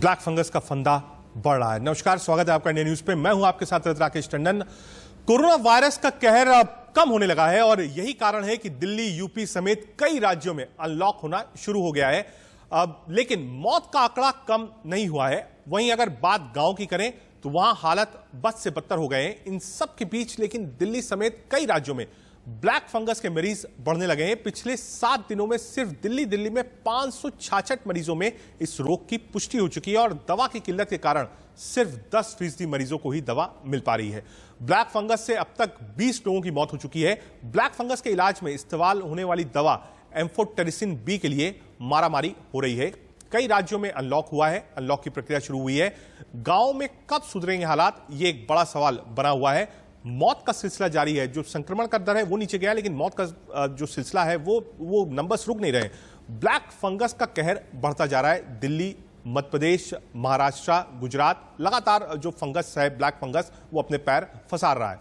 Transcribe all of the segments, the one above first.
Black fungus का फंदा बढ़ रहा है। नमस्कार, स्वागत है आपका इंडिया न्यूज पे। मैं हूं आपके साथ राकेश टंडन। कोरोना वायरस का कहर अब कम होने लगा है और यही कारण है कि दिल्ली, यूपी समेत कई राज्यों में अनलॉक होना शुरू हो गया है। लेकिन मौत का आंकड़ा कम नहीं हुआ है। वहीं अगर बात गांव की करें तो वहां हालत बद से बदतर हो गए हैं। इन सब के बीच लेकिन दिल्ली समेत कई राज्यों में ब्लैक फंगस के मरीज बढ़ने लगे हैं। पिछले 7 दिनों में सिर्फ दिल्ली में 566 मरीजों में इस रोग की पुष्टि हो चुकी है और दवा की किल्लत के कारण सिर्फ 10% मरीजों को ही दवा मिल पा रही है। ब्लैक फंगस से अब तक 20 लोगों की मौत हो चुकी है। ब्लैक फंगस के इलाज में इस्तेमाल होने वाली दवा एम्फोटेरिसिन बी के लिए मारामारी हो रही है। कई राज्यों में अनलॉक हुआ है, अनलॉक की प्रक्रिया शुरू हुई है। गांव में कब सुधरेंगे हालात, ये एक बड़ा सवाल बना हुआ है। मौत का सिलसिला जारी है। जो संक्रमण का दर है वो नीचे गया, लेकिन मौत का जो सिलसिला है वो नंबर्स रुक नहीं रहे। ब्लैक फंगस का कहर बढ़ता जा रहा है। दिल्ली, मध्य प्रदेश, महाराष्ट्र, गुजरात लगातार जो फंगस है, ब्लैक फंगस, वो अपने पैर फंसा रहा है।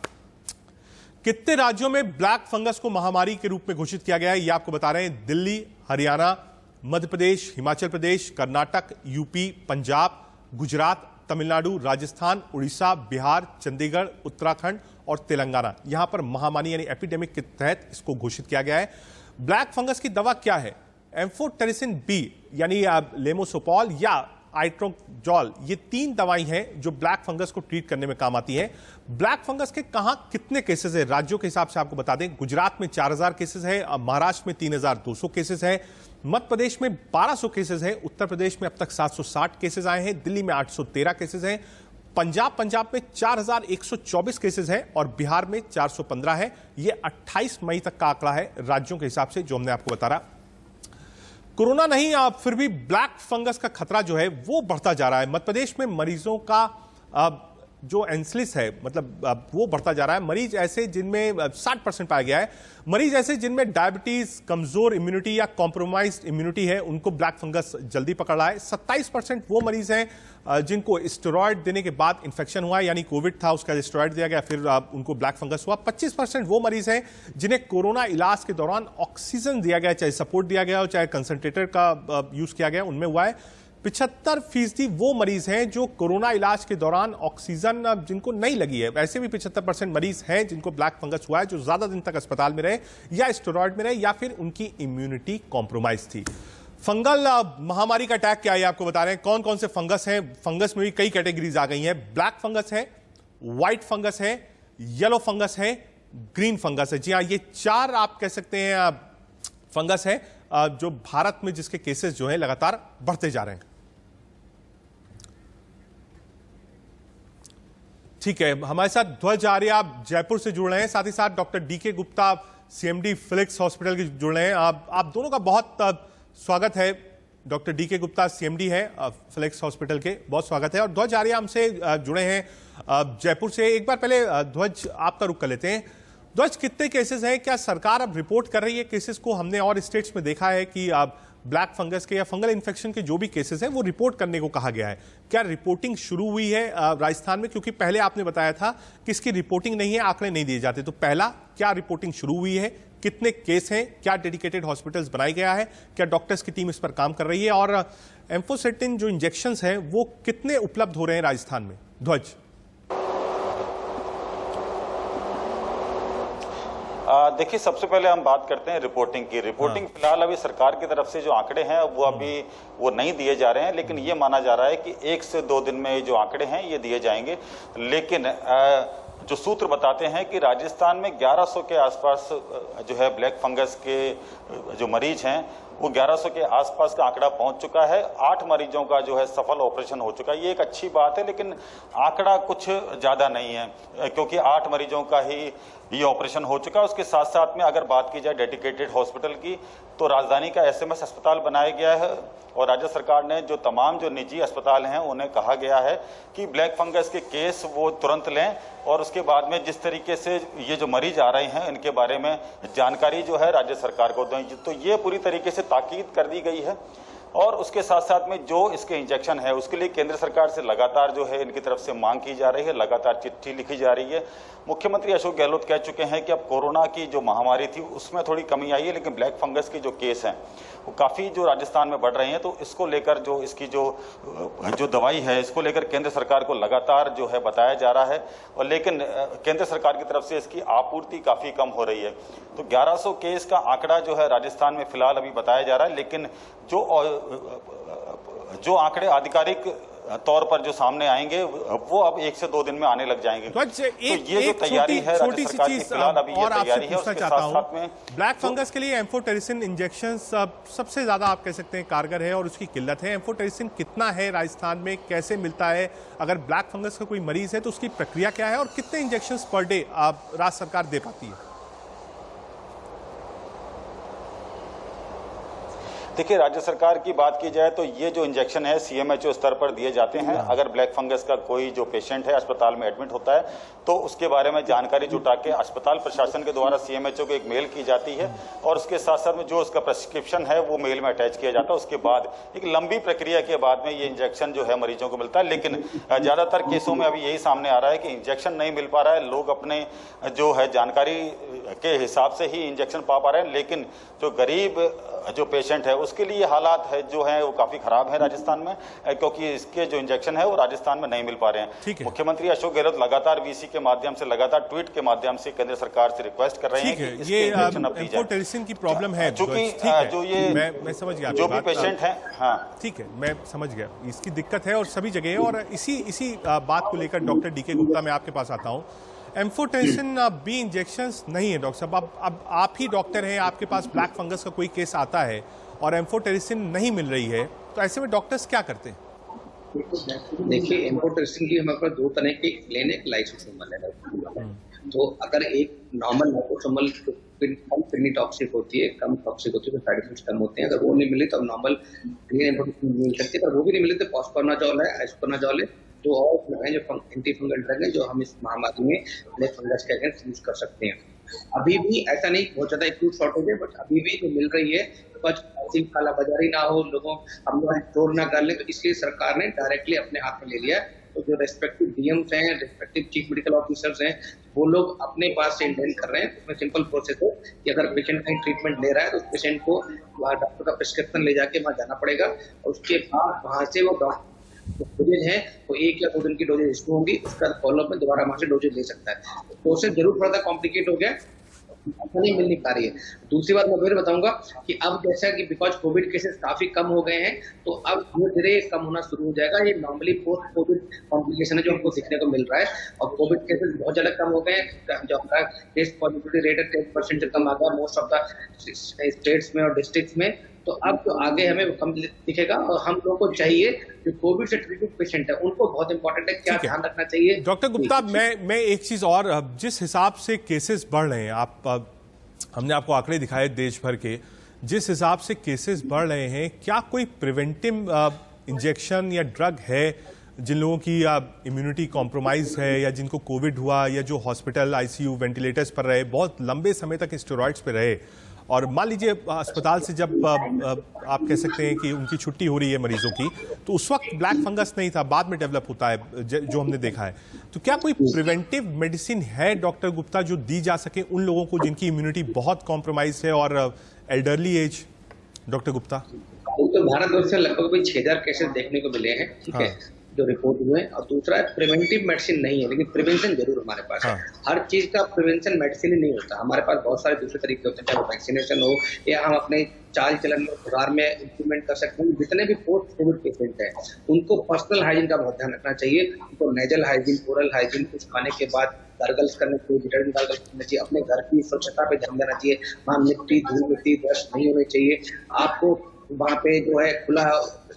कितने राज्यों में ब्लैक फंगस को महामारी के रूप में घोषित किया गया है, ये आपको बता रहे हैं। दिल्ली, हरियाणा, मध्य प्रदेश, हिमाचल प्रदेश, कर्नाटक, यूपी, पंजाब, गुजरात, तमिलनाडु, राजस्थान, उड़ीसा, बिहार, चंडीगढ़, उत्तराखंड और तेलंगाना, यहां पर महामारी यानी एपिडेमिक के तहत इसको घोषित किया गया है। ब्लैक फंगस की दवा क्या है? एम्फोटेरिसिन बी यानी लेमोसोपॉल या आइट्रोजॉल, ये 3 दवाई हैं जो ब्लैक फंगस को ट्रीट करने में काम आती हैं। ब्लैक फंगस के कहां कितने केसेस है, राज्यों के हिसाब से आपको बता दें। गुजरात में 4000 केसेस है, महाराष्ट्र में 3200 केसेस है, मध्य प्रदेश में 1200 केसेस है, उत्तर प्रदेश में अब तक 760 केसेस आए हैं, दिल्ली में 813 केसेस हैं, पंजाब में 4124 केसेस हैं और बिहार में 415 है। ये 28 मई तक का आंकड़ा है राज्यों के हिसाब से जो हमने आपको बता रहा। कोरोना नहीं, फिर भी ब्लैक फंगस का खतरा जो है वो बढ़ता जा रहा है। मध्य प्रदेश में मरीजों का जो एंसलिस है, मतलब वो बढ़ता जा रहा है। मरीज ऐसे जिनमें 60% पाया गया है। मरीज ऐसे जिनमें डायबिटीज, कमजोर इम्यूनिटी या कॉम्प्रोमाइज्ड इम्यूनिटी है, उनको ब्लैक फंगस जल्दी पकड़ रहा है। 27% वो मरीज हैं जिनको स्टेरॉयड देने के बाद इन्फेक्शन हुआ है, यानी कोविड था, उसका स्टेरॉयड दिया गया, फिर उनको ब्लैक फंगस हुआ। 25% वो मरीज हैं जिन्हें कोरोना इलाज के दौरान ऑक्सीजन दिया गया, चाहे सपोर्ट दिया गया हो, चाहे कंसंट्रेटर का यूज किया गया, उनमें हुआ है। 75% वो मरीज हैं जो कोरोना इलाज के दौरान ऑक्सीजन जिनको नहीं लगी है। ऐसे भी 75% मरीज हैं जिनको ब्लैक फंगस हुआ है, जो ज्यादा दिन तक अस्पताल में रहे या स्टेरॉयड में रहे या फिर उनकी इम्यूनिटी कॉम्प्रोमाइज थी। फंगल महामारी का अटैक क्या है आपको बता रहे हैं। कौन कौन से फंगस हैं? फंगस में भी कई कैटेगरीज आ गई हैं। ब्लैक फंगस है, व्हाइट फंगस है, येलो फंगस है, ग्रीन फंगस है। जी हाँ, ये 4 आप कह सकते हैं फंगस है जो भारत में जिसके केसेस जो है लगातार बढ़ते जा रहे हैं। ठीक है, हमारे साथ ध्वज आर्य आप जयपुर से जुड़ रहे हैं, साथ ही साथ doctor DK Gupta CMD Felix hospital के जुड़ रहे हैं। आप दोनों का बहुत स्वागत है। डॉक्टर डीके गुप्ता सीएमडी है फिलिक्स हॉस्पिटल के, बहुत स्वागत है। और ध्वज आर्य हमसे जुड़े हैं जयपुर से। एक बार पहले ध्वज आपका रुख कर लेते हैं। ध्वज, कितने केसेस हैं? क्या सरकार अब रिपोर्ट कर रही है केसेस को? हमने और स्टेट्स में देखा है कि ब्लैक फंगस के या फंगल इन्फेक्शन के जो भी केसेस हैं वो रिपोर्ट करने को कहा गया है। क्या रिपोर्टिंग शुरू हुई है राजस्थान में? क्योंकि पहले आपने बताया था कि इसकी रिपोर्टिंग नहीं है, आंकड़े नहीं दिए जाते। तो पहला, क्या रिपोर्टिंग शुरू हुई है? कितने केस हैं? क्या डेडिकेटेड हॉस्पिटल्स बनाया गया है? क्या डॉक्टर्स की टीम इस पर काम कर रही है? और एम्फोसेटिन जो इंजेक्शंस हैं वो कितने उपलब्ध हो रहे हैं राजस्थान में? ध्वज। देखिए, सबसे पहले हम बात करते हैं रिपोर्टिंग की। रिपोर्टिंग फिलहाल अभी सरकार की तरफ से जो आंकड़े हैं वो नहीं दिए जा रहे हैं, लेकिन ये माना जा रहा है कि 1 से 2 दिन में जो आंकड़े हैं ये दिए जाएंगे। लेकिन जो सूत्र बताते हैं कि राजस्थान में 1100 के आसपास जो है ब्लैक फंगस के जो मरीज हैं वो 1100 के आसपास का आंकड़ा पहुंच चुका है। 8 मरीजों का जो है सफल ऑपरेशन हो चुका है। ये एक अच्छी बात है, लेकिन आंकड़ा कुछ ज्यादा नहीं है, क्योंकि 8 मरीजों का ही ये ऑपरेशन हो चुका है। उसके साथ साथ में अगर बात की जाए डेडिकेटेड हॉस्पिटल की, तो राजधानी का एसएमएस अस्पताल बनाया गया है और राज्य सरकार ने जो तमाम जो निजी अस्पताल हैं उन्हें कहा गया है कि ब्लैक फंगस के केस वो तुरंत लें और उसके बाद में जिस तरीके से ये जो मरीज आ रहे हैं इनके बारे में जानकारी जो है राज्य सरकार को दें। तो ये पूरी तरीके से ताकीद कर दी गई है। और उसके साथ साथ में जो इसके इंजेक्शन है उसके लिए केंद्र सरकार से लगातार जो है इनकी तरफ से मांग की जा रही है, लगातार चिट्ठी लिखी जा रही है। मुख्यमंत्री अशोक गहलोत कह चुके हैं कि अब कोरोना की जो महामारी थी उसमें थोड़ी कमी आई है, लेकिन ब्लैक फंगस के जो केस हैं वो काफ़ी जो राजस्थान में बढ़ रहे हैं। तो इसको लेकर जो इसकी जो दवाई है, इसको लेकर केंद्र सरकार को लगातार जो है बताया जा रहा है, और लेकिन केंद्र सरकार की तरफ से इसकी आपूर्ति काफ़ी कम हो रही है। तो 1100 केस का आंकड़ा जो है राजस्थान में फिलहाल अभी बताया जा रहा है, लेकिन जो आंकड़े आधिकारिक तौर पर जो सामने आएंगे वो अब 1 से 2 दिन में आने लग जाएंगे। तो ये जो तैयारी है राज्य सरकार की फिलहाल अभी ये तैयारी है, उसके साथ में ब्लैक फंगस के लिए एम्फोटेरिसिन इंजेक्शन सबसे ज्यादा आप कह सकते हैं कारगर है और उसकी किल्लत है। एम्फोटेरिसिन कितना है राजस्थान में, कैसे मिलता है? अगर ब्लैक फंगस का कोई मरीज है तो उसकी प्रक्रिया क्या है और कितने इंजेक्शन पर डे राज्य सरकार दे पाती है? देखिए, राज्य सरकार की बात की जाए तो ये जो इंजेक्शन है सीएमएचओ स्तर पर दिए जाते हैं। अगर ब्लैक फंगस का कोई जो पेशेंट है अस्पताल में एडमिट होता है तो उसके बारे में जानकारी जुटा के अस्पताल प्रशासन के द्वारा सीएमएचओ को एक मेल की जाती है, और उसके साथ साथ में जो उसका प्रेस्क्रिप्शन है वो मेल में अटैच किया जाता है। उसके बाद एक लंबी प्रक्रिया के बाद में ये इंजेक्शन जो है मरीजों को मिलता है। लेकिन ज़्यादातर केसों में अभी यही सामने आ रहा है कि इंजेक्शन नहीं मिल पा रहा है, लोग अपने जो है जानकारी के हिसाब से ही इंजेक्शन पा रहे हैं, लेकिन जो गरीब जो पेशेंट है उसके लिए हालात है जो है वो काफी खराब है राजस्थान में, क्योंकि इसके जो इंजेक्शन है वो राजस्थान में नहीं मिल पा रहे हैं। मुख्यमंत्री अशोक गहलोत लगातार वीसी के माध्यम से, लगातार ट्वीट के माध्यम से केंद्र सरकार से रिक्वेस्ट कर रहे हैं कि इसके इंजेक्शन अब दी जाए। एम्फोटेरिसिन की प्रॉब्लम है, चूंकि जो ये मैं समझ गया, जो भी पेशेंट है, हाँ ठीक है, मैं समझ गया इसकी दिक्कत है और सभी जगह है। और इसी बात को लेकर डॉक्टर डीके गुप्ता मैं आपके पास आता हूँ। एम्फोटेरिसिन बी इंजेक्शंस नहीं है डॉक्टर साहब, अब आप ही डॉक्टर हैं, आपके पास ब्लैक फंगस का कोई केस आता है और एम्फोटेरिसिन नहीं मिल रही है, तो ऐसे में डॉक्टर्स क्या करते हैं? देखिए, एम्फोटेरिसिन की हमारे पास 2 तरह के क्लिनिक लाइसोसोमल है। तो अगर एक नॉर्मल लाइसोसोमल कम किडनी टॉक्सिक होती है, कम टॉक्सिक होती है, तो साइड इफेक्ट्स कम होते हैं। अगर वो नहीं मिली तो नॉर्मल एम्फोटेरिसिन मिल सकती है, पर वो भी नहीं मिले तो पॉस्कोनाजोल है, आइसोकोनाजोल है, तो और जो एंटी फंगल ड्रग है जो हम इस महामारी में ब्लैक फंगस के अगेंस्ट यूज कर सकते हैं। अभी भी ऐसा नहीं बहुत ज्यादा एक्यूट शॉर्टेज है, बट अभी भी जो मिल रही है ऐसी कालाबाजारी ना हो, हम लोग स्टोर ना कर लें, तो इसलिए सरकार ने डायरेक्टली अपने हाथ में ले लिया। तो जो रेस्पेक्टिव डीएम्स हैं, रेस्पेक्टिव चीफ मेडिकल ऑफिसर्स हैं, वो लोग अपने पास से इंटेंड कर रहे हैं। उसमें सिंपल प्रोसेस है कि अगर पेशेंट कहीं ट्रीटमेंट ले रहा है तो उस पेशेंट को वहाँ डॉक्टर का प्रिस्क्रिप्शन ले जाके वहाँ जाना पड़ेगा, और उसके बाद वहाँ से वो डोजेज है वो 1 या 2 दिन की डोजेज इशू होंगी, उसका फॉलोअप में दोबारा वहां से डोजेज ले सकता है। तो प्रोसेस जरूर थोड़ा सा कॉम्प्लिकेट हो गया, नहीं मिल नहीं पा रही है। दूसरी बात मैं फिर बताऊंगा कि अब जैसा कि बिकॉज कोविड केसेस काफी कम हो गए हैं, तो अब धीरे धीरे कम होना शुरू हो जाएगा। ये नॉर्मली पोस्ट कोविड कॉम्प्लिकेशन है जो हमको देखने को मिल रहा है, और कोविड केसेस बहुत ज्यादा कम हो गए हैं। जो हमारा टेस्ट पॉजिटिविटी रेट है 10% से कम आ गया मोस्ट ऑफ द स्टेट्स में और डिस्ट्रिक्ट्स में। तो अब जो आगे हमें कम दिखेगा, और हम लोगों को चाहिए जो कोविड से ट्रीटेड पेशेंट है उनको बहुत इंपॉर्टेंट है, क्या ध्यान रखना चाहिए। डॉक्टर गुप्ता, मैं एक चीज और, जिस हिसाब से केसेस बढ़ रहे हैं, हमने आपको आंकड़े दिखाए देश भर के, जिस हिसाब से केसेस बढ़ रहे हैं, क्या कोई प्रिवेंटिव इंजेक्शन या ड्रग है जिन लोगों की इम्यूनिटी कॉम्प्रोमाइज है, या जिनको कोविड हुआ, या जो हॉस्पिटल आईसीयू वेंटिलेटर्स पर रहे, बहुत लंबे समय तक स्टेरॉइड्स पे रहे, और मान लीजिए अस्पताल से जब आप कह सकते हैं कि उनकी छुट्टी हो रही है मरीजों की, तो उस वक्त ब्लैक फंगस नहीं था, बाद में डेवलप होता है जो हमने देखा है। तो क्या कोई प्रिवेंटिव मेडिसिन है डॉक्टर गुप्ता जो दी जा सके उन लोगों को जिनकी इम्यूनिटी बहुत कॉम्प्रोमाइज है और एल्डरली एज? डॉक्टर गुप्ता, तो भारतवर्ष से लगभग 6000 केसेस देखने को मिले हैं, ठीक है, जो रिपोर्ट हुए। और दूसरा है प्रिवेंटिव मेडिसिन नहीं है, लेकिन प्रिवेंशन जरूर हमारे पास है। हर चीज का प्रिवेंशन मेडिसिन ही नहीं होता, हमारे पास बहुत सारे दूसरे तरीके होते हैं, चाहे वो वैक्सीनेशन हो या हम अपने चाल चलन में सुधार में इम्प्लीमेंट कर सकते हैं। जितने भी पोस्ट कोविड पेशेंट हैं उनको पर्सनल हाइजीन का बहुत ध्यान रखना चाहिए। उनको नेजल हाइजीन, ओरल हाइजीन, कुछ खाने के बाद गार्गल्स करने चाहिए, डिटर्जेंट गार्गल्स करना चाहिए, अपने घर की स्वच्छता पे ध्यान देना चाहिए। वहाँ मिट्टी, धूल मिट्टी, डस्ट नहीं होनी चाहिए। आपको वहाँ पे जो है खुला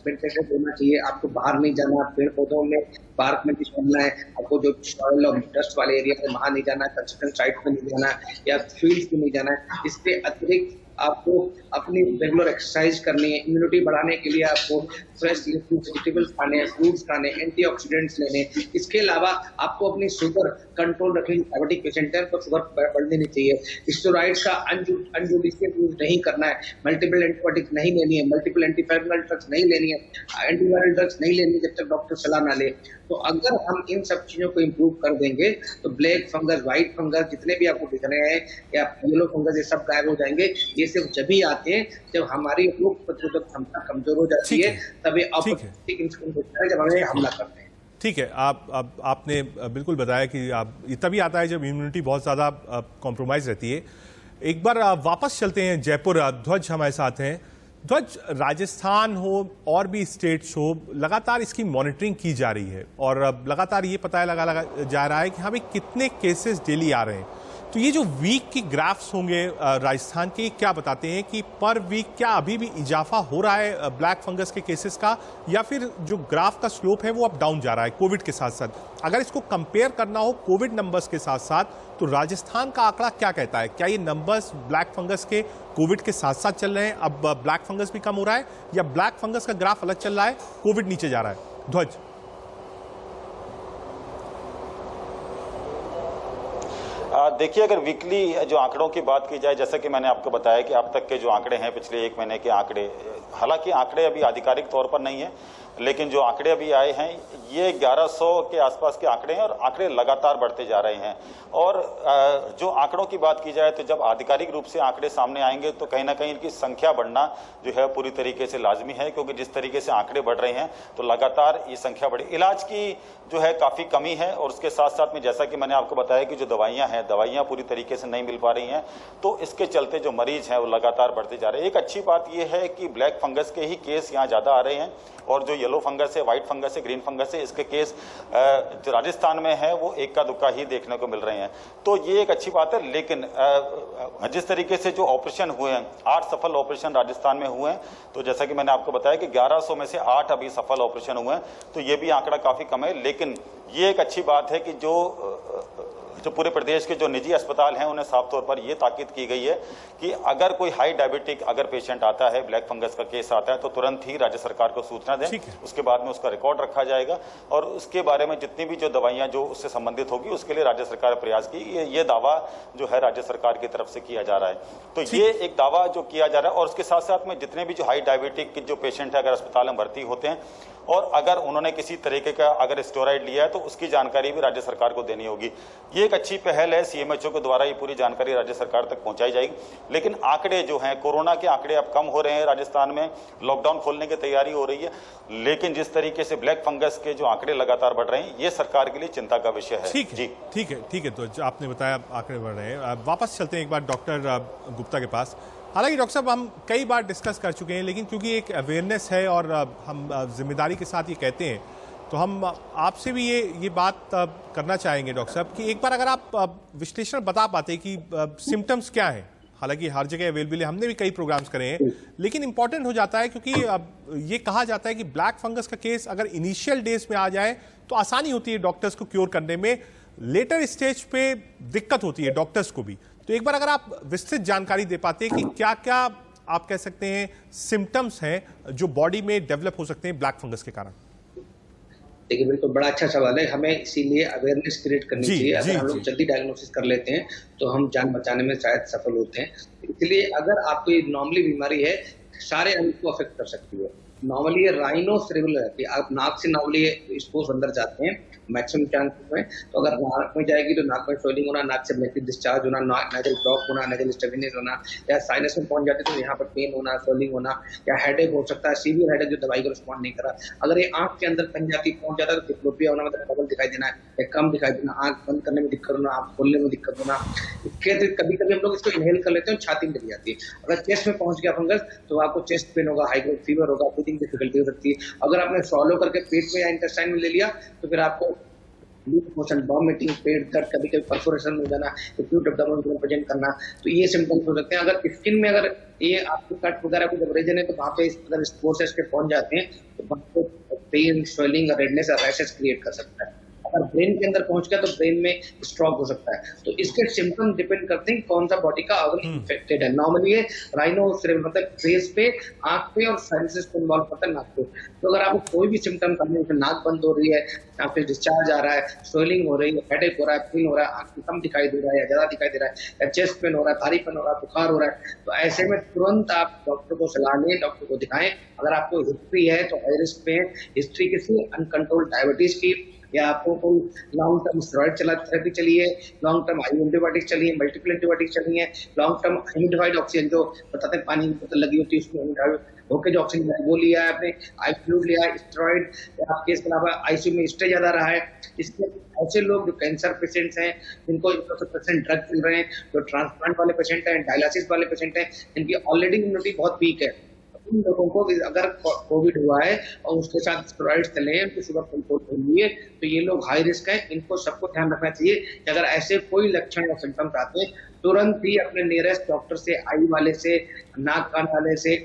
वेंटिलेटर देना चाहिए, आपको बाहर नहीं जाना, पेड़ पौधों में पार्क में भी घूमना है, आपको जो सॉइल और डस्ट वाले एरिया है वहां नहीं जाना है, कंस्ट्रक्शन साइट में नहीं जाना है, या फील्ड में नहीं जाना है। इसके अतिरिक्त आपको अपनी रेगुलर एक्सरसाइज करनी है। इम्यूनिटी बढ़ाने के लिए आपको फ्रेश वेजिटेबल्स खाने, फ्रूट्स खाने, एंटीऑक्सीडेंट्स लेने। इसके अलावा आपको अपनी शुगर कंट्रोल रखनी, डायबिटिक पेशेंट है तो शुगर बढ़नी नहीं चाहिए। स्टेरॉइड्स का अनजुडिशियल यूज नहीं करना है, मल्टीपल एंटीबायोटिक्स नहीं लेनी है, मल्टीपल एंटीफाइब्रल ड्रग्स नहीं लेनी है, एंटीवायरल ड्रग्स नहीं लेनी जब तक डॉक्टर सलाह ना ले। तो अगर हम इन सब चीजों को इम्प्रूव कर देंगे तो ब्लैक फंगस, व्हाइट फंगस जितने भी आपको दिख रहे हैं या येलो फंगस, ये सब गायब हो जाएंगे। ये ये सिर्फ जब ही आते हैं जब हमारी रोग प्रतिरोधक क्षमता कमजोर हो जाती है, तब ये अपॉर्चुनिस्टिक इंसिडेंट होता है जब हमें हमला करते हैं। ठीक है, आपने बिल्कुल बताया कि ये तभी आता है जब इम्यूनिटी बहुत ज़्यादा कॉम्प्रोमाइज रहती है। एक बार वापस चलते हैं जयपुर, ध्वज हमारे साथ हैं। ध्वज, राजस्थान हो और भी स्टेट्स हो, लगातार इसकी मॉनिटरिंग की जा रही है और लगातार ये पता लगा जा रहा है कि हमें कितने केसेस डेली आ रहे हैं। तो ये जो वीक की ग्राफ्स होंगे राजस्थान के, क्या बताते हैं कि पर वीक क्या अभी भी इजाफा हो रहा है ब्लैक फंगस के केसेस का, या फिर जो ग्राफ का स्लोप है वो अप डाउन जा रहा है कोविड के साथ साथ? अगर इसको कंपेयर करना हो कोविड नंबर्स के साथ साथ, तो राजस्थान का आंकड़ा क्या कहता है? क्या ये नंबर्स ब्लैक फंगस के कोविड के साथ साथ चल रहे हैं, अब ब्लैक फंगस भी कम हो रहा है, या ब्लैक फंगस का ग्राफ अलग चल रहा है, कोविड नीचे जा रहा है? ध्वज। देखिए, अगर वीकली जो आंकड़ों की बात की जाए, जैसा कि मैंने आपको बताया कि अब तक के जो आंकड़े हैं, पिछले 1 महीने के आंकड़े, हालांकि आंकड़े अभी आधिकारिक तौर पर नहीं है, लेकिन जो आंकड़े अभी आए हैं ये 1100 के आसपास के आंकड़े हैं और आंकड़े लगातार बढ़ते जा रहे हैं। और जो आंकड़ों की बात की जाए तो जब आधिकारिक रूप से आंकड़े सामने आएंगे तो कहीं ना कहीं इनकी संख्या बढ़ना जो है पूरी तरीके से लाजमी है, क्योंकि जिस तरीके से आंकड़े बढ़ रहे हैं तो लगातार ये संख्या बढ़ी। इलाज की जो है काफी कमी है और उसके साथ साथ में जैसा कि मैंने आपको बताया कि जो दवाइयां हैं, दवाइयां पूरी तरीके से नहीं मिल पा रही हैं, तो इसके चलते जो मरीज हैं वो लगातार बढ़ते जा रहे हैं। एक अच्छी बात यह है कि ब्लैक फंगस के ही केस यहाँ ज्यादा आ रहे हैं और जो येलो फंगस है, व्हाइट फंगस है, ग्रीन फंगस है, इसके केस जो राजस्थान में है वो इक्का दुक्का ही देखने को मिल रहे हैं। तो ये एक अच्छी बात है। लेकिन जिस तरीके से जो ऑपरेशन हुए हैं, 8 सफल ऑपरेशन राजस्थान में हुए हैं, तो जैसा कि मैंने आपको बताया कि 1100 में से 8 अभी सफल ऑपरेशन हुए हैं, तो ये भी आंकड़ा काफी कम है। लेकिन ये एक अच्छी बात है कि जो पूरे प्रदेश के जो निजी अस्पताल हैं उन्हें साफ तौर पर यह ताकीद की गई है कि अगर कोई हाई डायबिटिक अगर पेशेंट आता है, ब्लैक फंगस का केस आता है, तो तुरंत ही राज्य सरकार को सूचना दें। उसके बाद में उसका रिकॉर्ड रखा जाएगा और उसके बारे में जितनी भी जो दवाइयां जो उससे संबंधित होगी उसके लिए राज्य सरकार ने प्रयास की। ये दावा जो है राज्य सरकार की तरफ से किया जा रहा है। तो ये एक दावा जो किया जा रहा है और उसके साथ साथ में जितने भी जो हाई डायबिटिक जो पेशेंट है अगर अस्पताल में भर्ती होते हैं और अगर उन्होंने किसी तरीके का अगर स्टेरॉइड लिया है तो उसकी जानकारी भी राज्य सरकार को देनी होगी। ये एक अच्छी पहल है, सीएमएचओ के द्वारा ये पूरी जानकारी राज्य सरकार तक पहुंचाई जाएगी। लेकिन आंकड़े जो हैं, कोरोना के आंकड़े अब कम हो रहे हैं राजस्थान में, लॉकडाउन खोलने की तैयारी हो रही है, लेकिन जिस तरीके से ब्लैक फंगस के जो आंकड़े लगातार बढ़ रहे हैं ये सरकार के लिए चिंता का विषय है। ठीक है। तो आपने बताया आंकड़े बढ़ रहे हैं। वापस चलते हैं एक बार डॉक्टर गुप्ता के पास। हालांकि डॉक्टर साहब हम कई बार डिस्कस कर चुके हैं, लेकिन क्योंकि एक अवेयरनेस है और हम जिम्मेदारी के साथ ये कहते हैं, तो हम आपसे भी ये बात करना चाहेंगे डॉक्टर साहब कि एक बार अगर आप विश्लेषण बता पाते कि सिम्टम्स क्या हैं। हालांकि हर जगह अवेलेबल है, हमने भी कई प्रोग्राम्स करे हैं, लेकिन इंपॉर्टेंट हो जाता है क्योंकि ये कहा जाता है कि ब्लैक फंगस का केस अगर इनिशियल डेज में आ जाए तो आसानी होती है डॉक्टर्स को क्योर करने में, लेटर स्टेज पे दिक्कत होती है डॉक्टर्स को भी। तो एक बार अगर आप विस्तृत जानकारी दे पाते कि क्या क्या आप कह सकते हैं सिम्टम्स हैं जो बॉडी में डेवलप हो सकते हैं ब्लैक फंगस के कारण। देखिए, बिल्कुल बड़ा अच्छा सवाल है। हमें इसीलिए अवेयरनेस क्रिएट करनी चाहिए। अगर हम लोग जल्दी डायग्नोसिस कर लेते हैं तो हम जान बचाने में शायद सफल होते हैं। इसलिए अगर आपको नॉर्मली बीमारी है, सारे अंग को अफेक्ट कर सकती है। नॉर्मली ये राइनो सेरेब्रल रहती है, आप नाक से नॉर्मली स्पोर्स अंदर जाते हैं मैक्सिमम चांसेस में। तो अगर नाक में जाएगी तो नाक में स्वेलिंग होना, नाक से ब्लड डिस्चार्ज होना, नेजल ब्लॉक होना, नेजल स्टेफिनेस होना, या साइनस में पहुंच जाते तो यहाँ पर पेन होना, स्वेलिंग होना, या हेडेक हो सकता है, सीवियर हेडेक जो दवाई को रिस्पॉन्ड नहीं करा। अगर ये आंख के अंदर कहीं जाके पहुंच जाता है तो डिप्लोपिया होना, मतलब डबल दिखाई देना या कम दिखाई देना, आंख बंद करने में दिक्कत होना, आंख खोलने में दिक्कत होना। कभी कभी हम लोग इसको इनहेल कर लेते हैं, छाती में लग जाती है। अगर चेस्ट में पहुंच गया फंगस तो आपको चेस्ट पेन होगा, हाई फीवर होगा, ब्रीथिंग डिफिकल्टी हो सकती है। अगर आपने स्वॉलो करके पेट में या इंटेस्टाइन में ले लिया तो फिर आपको लूज मोशन, वॉमिटिंग, पेट दर्द, कभी कभी परफोरेशन हो जाना, एक्यूट एब्डोमिनल पेन करना, तो ये सिम्टम्स हो सकते हैं। अगर स्किन में अगर ये आपको कट वगैरह कुछ एब्रेजन है तो वहाँ पे अगर स्पोर्स के पहुंच जाते हैं तो वहाँ पे पेन, स्वेलिंग, रेडनेस और रैशेस क्रिएट कर सकता है। अगर ब्रेन के अंदर पहुंच गया तो ब्रेन में स्ट्रोक हो सकता है। तो इसके सिम्टम डिपेंड करते हैं कौन सा बॉडी का ऑर्गन इन्फेक्टेड है। नॉर्मली ये राइनो सेरेब्रल मतलब फेस पे, आंख पे और साइनसेस को इन्वॉल्व करता है, नाक पे। तो अगर आपको कोई भी सिम्टम करने में नाक बंद हो रही है, यहाँ पे डिस्चार्ज आ रहा है, स्वेलिंग हो रही है, हेडेक हो रहा है, पेन हो रहा है, आंख कम दिखाई दे रहा है या ज्यादा दिखाई दे रहा है, या चेस्ट पेन हो रहा है, भारीपन हो रहा है, बुखार हो रहा है, तो ऐसे में तुरंत आप डॉक्टर को सलाह लें, डॉक्टर को दिखाएं। अगर आपको हिस्ट्री है तो हाई रिस्क पे है, हिस्ट्री किसी अनकंट्रोल्ड डायबिटीज की, या आपको कोई लॉन्ग टर्म स्टेरॉइड थेरेपी चली है, लॉन्ग टर्म आई एंटीबायोटिक चली है, मल्टीपल एंटीबायोटिक चली है, लॉन्ग टर्म ह्यूमिडिफाइड ऑक्सीजन जो बताते हैं पानी की बोतल लगी होती है उसमें होके जो ऑक्सीजन वो लिया है आपने, आई फ्लूइड लिया है, स्टेरॉइड आपके, इसके अलावा आईसीयू में स्टे ज्यादा रहा है। इसके ऐसे लोग जो कैंसर पेशेंट्स हैं, जिनको इम्यूनोसप्रेसेंट ड्रग मिल रहे हैं, जो ट्रांसप्लांट वाले पेशेंट हैं, डायलिसिस वाले पेशेंट हैं, जिनकी ऑलरेडी इम्यूनिटी बहुत वीक है, उन लोगों को अगर कोविड हुआ है और उसके साथ स्टेरॉइड्स चले हैं, उनकी शुगर कंट्रोल हो रही है, तो ये लोग हाई रिस्क हैं। इनको सबको ध्यान रखना चाहिए कि अगर ऐसे कोई लक्षण या सिम्टम्स आते हैं, तुरंत ही अपने नियरेस्ट डॉक्टर से, आई वाले से, नाक कान वाले से,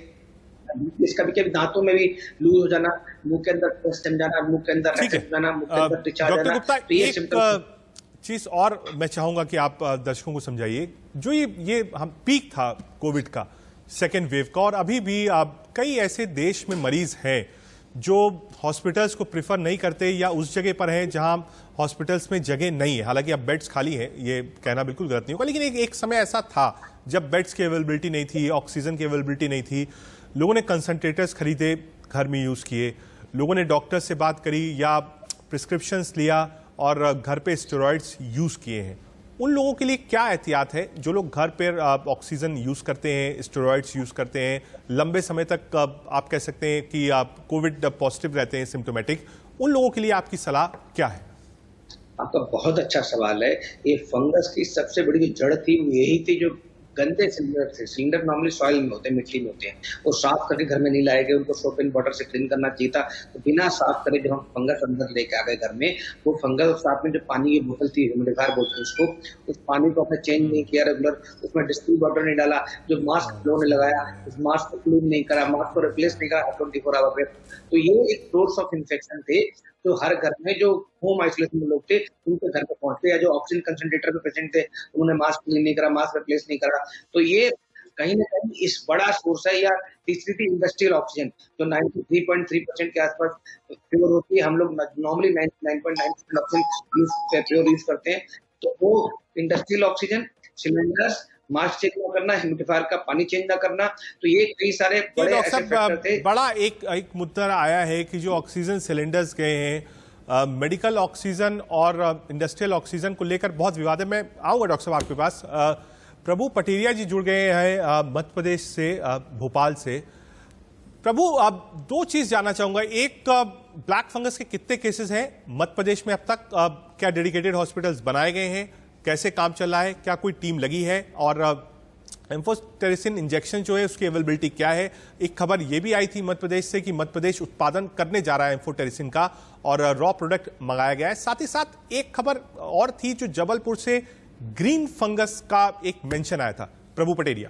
कभी कभी दांतों में भी लूज हो जाना, मुंह के अंदर टेस्ट जम जाना, मुंह के अंदर रैशेस जाना, मुंह के अंदर डिस्चार्ज डॉक्टर जाना, गुप्ता, तो ये सिम्टम्स। चीज और मैं चाहूंगा कि आप दर्शकों को समझाइए, जो ये हम पीक था कोविड का, सेकेंड वेव का, और अभी भी कई ऐसे देश में मरीज हैं जो हॉस्पिटल्स को प्रिफर नहीं करते या उस जगह पर हैं जहां हॉस्पिटल्स में जगह नहीं है। हालांकि अब बेड्स खाली हैं, ये कहना बिल्कुल गलत नहीं होगा, लेकिन एक समय ऐसा था जब बेड्स की अवेलेबिलिटी नहीं थी, ऑक्सीजन की अवेलेबिलिटी नहीं थी, लोगों ने कंसंट्रेटर्स खरीदे, घर में यूज किए, लोगों ने डॉक्टर से बात करी या प्रिस्क्रिप्शंस लिया और घर पे स्टेरॉइड्स यूज किए हैं। उन लोगों के लिए क्या एहतियात है जो लोग घर पर ऑक्सीजन यूज करते हैं, स्टेरॉइड्स यूज करते हैं, लंबे समय तक आप कह सकते हैं कि आप कोविड पॉजिटिव रहते हैं, सिम्टोमेटिक, उन लोगों के लिए आपकी सलाह क्या है? आपका बहुत अच्छा सवाल है। ये फंगस की सबसे बड़ी जो जड़ थी वो यही थी, जो गंदे सिलेंडर थे। सिलेंडर नॉर्मली सॉइल में होते हैं, मिट्टी में होते हैं, वो साफ करके घर में नहीं लाए गए, उनको सोप एंड वाटर से क्लीन करना चाहिए था। तो बिना साफ करे जब हम फंगस अंदर लेके आ गए घर में, वो फंगस साथ में जो पानी की बोतल थी, ह्यूमिडिफायर बोलते हैं उसको, उस पानी को आपने चेंज नहीं किया रेगुलर, उसमें डिस्टिल्ड वाटर नहीं डाला, जो मास्क लोगों ने लगाया उस मास्क को क्लीन नहीं करा, मास्क को रिप्लेस नहीं करा 24 आवर पे, तो ये एक सोर्स ऑफ इन्फेक्शन थे जो हर घर में जो होम आइसोलेशन में लोग थे उनके घर पे पहुंचते, या जो ऑक्सीजन कंसंट्रेटर पे पेशेंट थे उन्होंने मास्क क्लीन नहीं करा, मास्क रिप्लेस नहीं करा। तो ये कहीं ना कहीं इस बड़ा सोर्स है। या तीसरी थी इंडस्ट्रियल ऑक्सीजन, जो 93.3% के आसपास प्योर होती है। हम लोग नॉर्मली 99.9% ऑक्सीजन प्योर यूज करते हैं। तो वो industrial oxygen, cylinders, mask check ना करना, ह्यूमिडिफायर का पानी चेंज ना करना, तो ये कई सारे बड़े ऐसे फैक्टर थे। बड़ा एक मुद्दा आया है कि जो ऑक्सीजन सिलेंडर्स गए हैं, मेडिकल ऑक्सीजन और इंडस्ट्रियल ऑक्सीजन को लेकर बहुत विवाद है। मैं आऊंगा डॉक्टर साहब आपके पास। प्रभु पटेरिया जी जुड़ गए हैं मध्य प्रदेश से, भोपाल से। प्रभु, अब दो चीज जानना चाहूंगा। एक, ब्लैक फंगस के कितने केसेस हैं मध्य प्रदेश में अब तक? क्या डेडिकेटेड हॉस्पिटल्स बनाए गए हैं? कैसे काम चल रहा है? क्या कोई टीम लगी है? और एम्फोटेरिसिन इंजेक्शन जो है उसकी अवेलेबिलिटी क्या है? एक खबर ये भी आई थी मध्य प्रदेश से कि मध्य प्रदेश उत्पादन करने जा रहा है एम्फोटेरिसिन का और रॉ प्रोडक्ट मंगाया गया है। साथ ही साथ एक खबर और थी जो जबलपुर से ग्रीन फंगस का एक मेंशन आया था। प्रभु पटेरिया।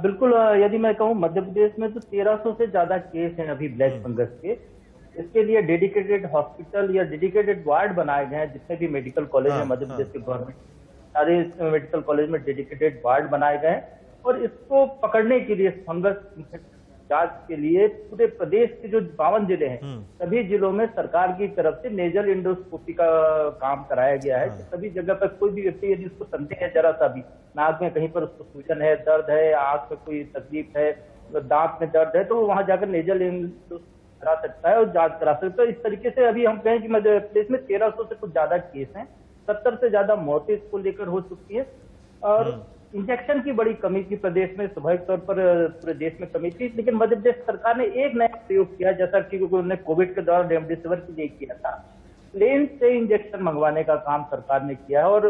बिल्कुल, यदि मैं कहूँ मध्य प्रदेश में तो 1300 से ज्यादा केस हैं अभी ब्लैक फंगस के। इसके लिए डेडिकेटेड हॉस्पिटल या डेडिकेटेड वार्ड बनाए गए हैं। जितने भी मेडिकल कॉलेज है मध्य प्रदेश के गवर्नमेंट, सारे मेडिकल कॉलेज में डेडिकेटेड वार्ड बनाए गए हैं। और इसको पकड़ने के लिए, फंगस जांच के लिए पूरे प्रदेश के जो 52 जिले हैं, सभी जिलों में सरकार की तरफ से नेजल इंडोस्कोपी का काम कराया गया है। सभी जगह पर कोई भी व्यक्ति यदि उसको संदेह है, जरा सा भी नाक में कहीं पर उसको सूजन है, दर्द है, आंख में कोई तकलीफ है, दांत में दर्द है, तो वहां जाकर नेजल इंडोस्कोपी करा सकता है और जांच करा सकता है। इस तरीके से अभी हम कहें कि मध्य प्रदेश में 1300 से कुछ ज्यादा केस हैं, 70 से ज्यादा मौतें इसको लेकर हो चुकी है। और इंजेक्शन की बड़ी कमी थी प्रदेश में, स्वाभाविक तौर पर पूरे देश में कमी थी, लेकिन मध्य प्रदेश सरकार ने एक नया प्रयोग किया, जैसा कि उन्होंने कोविड के दौरान रेमडेसिविर के लिए किया था। प्लेन से इंजेक्शन मंगवाने का काम सरकार ने किया है और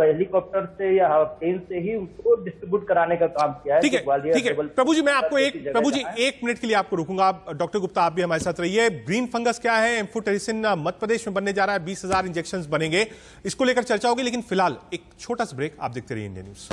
हेलीकॉप्टर से या प्लेन से ही उनको डिस्ट्रीब्यूट कराने का काम किया है। ठीक है। प्रभु जी, मैं आपको एक मिनट के लिए आपको रुकूंगा। डॉक्टर गुप्ता, आप भी हमारे साथ रहिए। ग्रीन फंगस क्या है? एम्फोटेरिसिन मध्य प्रदेश में बनने जा रहा है, 20,000 इंजेक्शन बनेंगे, इसको लेकर चर्चा होगी। लेकिन फिलहाल एक छोटा सा ब्रेक, आप देखते रहिए इंडिया न्यूज।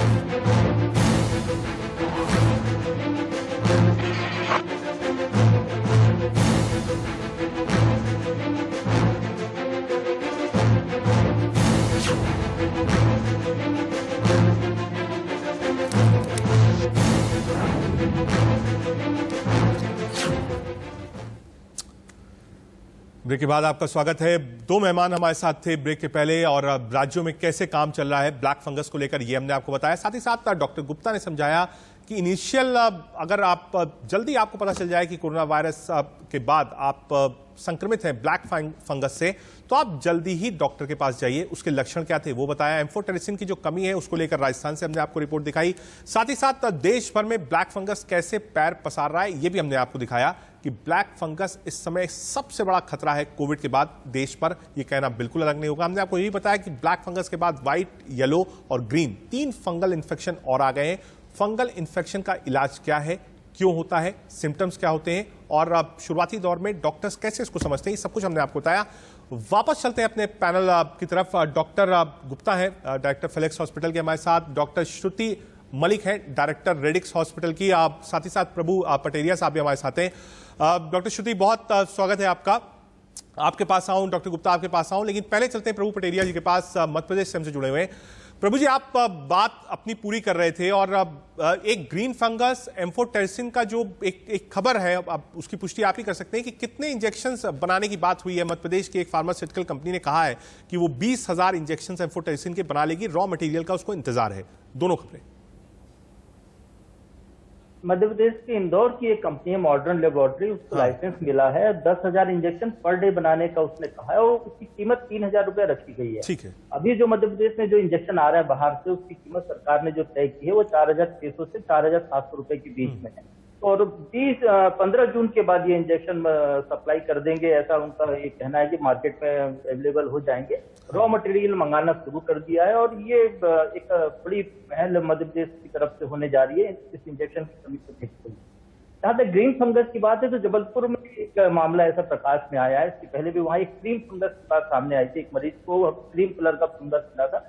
ब्रेक के बाद आपका स्वागत है। दो मेहमान हमारे साथ थे ब्रेक के पहले और राज्यों में कैसे काम चल रहा है ब्लैक फंगस को लेकर, ये हमने आपको बताया। साथ ही साथ डॉक्टर गुप्ता ने समझाया कि इनिशियल अगर आप जल्दी आपको पता चल जाए कि कोरोना वायरस के बाद आप संक्रमित हैं ब्लैक फंगस से, तो आप जल्दी ही डॉक्टर के पास जाइए। उसके लक्षण क्या थे वो बताया। एम्फोटेरिसिन की जो कमी है उसको लेकर राजस्थान से हमने आपको रिपोर्ट दिखाई। साथ ही साथ देश भर में ब्लैक फंगस कैसे पैर पसार रहा है ये भी हमने आपको दिखाया कि ब्लैक फंगस इस समय सबसे बड़ा खतरा है कोविड के बाद देश पर। यह कहना बिल्कुल अलग नहीं होगा। हमने आपको यही बताया कि ब्लैक फंगस के बाद व्हाइट, येलो और ग्रीन 3 फंगल इन्फेक्शन और आ गए हैं। फंगल इन्फेक्शन का इलाज क्या है, क्यों होता है, सिम्टम्स क्या होते हैं और शुरुआती दौर में डॉक्टर्स कैसे इसको समझते हैं, सब कुछ हमने आपको बताया। वापस चलते हैं अपने पैनल की तरफ। डॉक्टर गुप्ता है डायरेक्टर फिलेक्स हॉस्पिटल के हमारे साथ, डॉक्टर श्रुति मलिक है डायरेक्टर रेडिक्स हॉस्पिटल की, साथ ही साथ प्रभु पटेरिया साहब भी हमारे साथ हैं। डॉक्टर श्रुति, बहुत स्वागत है आपका। आपके पास आऊं, डॉक्टर गुप्ता आपके पास आऊं, लेकिन पहले चलते हैं प्रभु पटेरिया जी के पास, मध्य प्रदेश से हमसे जुड़े हुए हैं। प्रभु जी, आप बात अपनी पूरी कर रहे थे और एक ग्रीन फंगस एम्फोटेरिसिन का जो एक खबर है, अब उसकी पुष्टि आप ही कर सकते हैं कि कितने इंजेक्शंस बनाने की बात हुई है। मध्य प्रदेश की एक फार्मास्यूटिकल कंपनी ने कहा है कि वो 20,000 इंजेक्शंस एम्फोटेरिसिन के बना लेगी, रॉ मटेरियल का उसको इंतजार है। दोनों खबरें। मध्य प्रदेश के इंदौर की एक कंपनी है मॉडर्न लेबोरेटरी, उसको लाइसेंस मिला है। 10,000 इंजेक्शन पर डे बनाने का उसने कहा है और उसकी कीमत 3,000 रुपए रखी गई है। ठीक है। अभी जो मध्य प्रदेश में जो इंजेक्शन आ रहा है बाहर से, उसकी कीमत सरकार ने जो तय की है वो 4,600 से 4,700 रुपए के बीच में है और 15 जून के बाद ये इंजेक्शन सप्लाई कर देंगे, ऐसा उनका ये कहना है कि मार्केट में अवेलेबल हो जाएंगे। रॉ मटेरियल मंगाना शुरू कर दिया है और ये एक बड़ी पहल मध्य प्रदेश की तरफ से होने जा रही है इस इंजेक्शन की कमी को देखते हुए। जहां तक ग्रीन फंगस की बात है तो जबलपुर में एक मामला ऐसा प्रकाश में आया है। इससे पहले भी वहां एक क्रीम फंगस की बात सामने आई थी। एक मरीज को क्रीम कलर का फंगस मिला था,